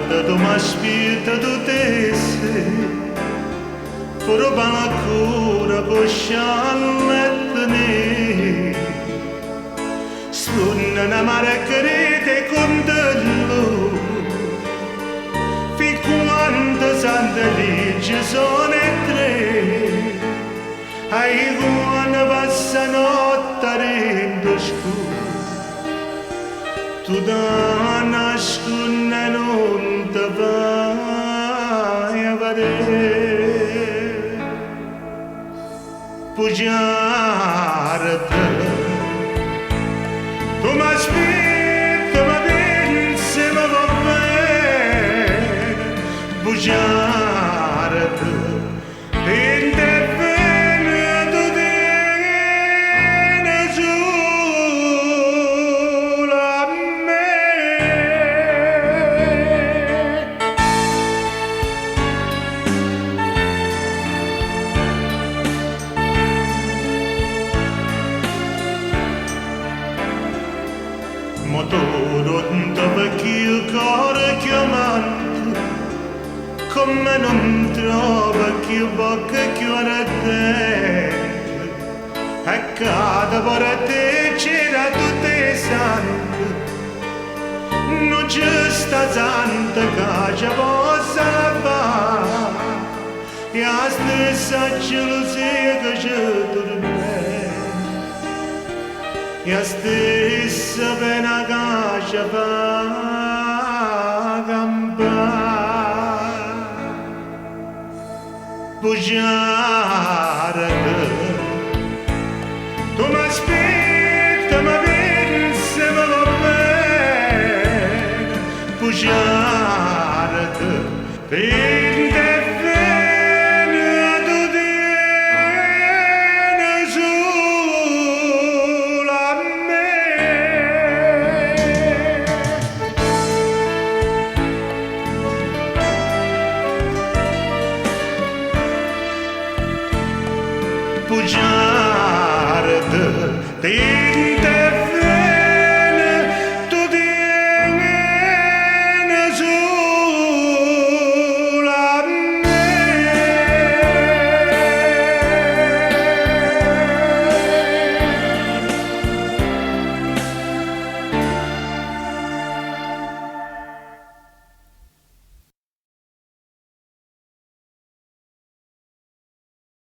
volta tu mi spirito tu tesse, però ancora cosciannette spunna una margherita con dello, fi quante sante leggi sono e tre, ai quando passa notte rendo scuro, tu da nasconde non te vai a vedere, pugiarte, tu mi aspetti, ma pensi, ma va bene, pugiarte, tende bene, tu tieni solo a me. Motore da vecchio cuore chiamante, come non trova più bocca chiusa dentro, e cada per te c'era tutte sante, non c'è sta santa che ci possa lavare, e la stessa gelosia che ci tormenta. E a stessa pena che ci fa campare, bugiarda, tu mi aspetti, ma pensi, ma va bene, bugiarda, tende bene, tu tieni solo a me. Pugiarda,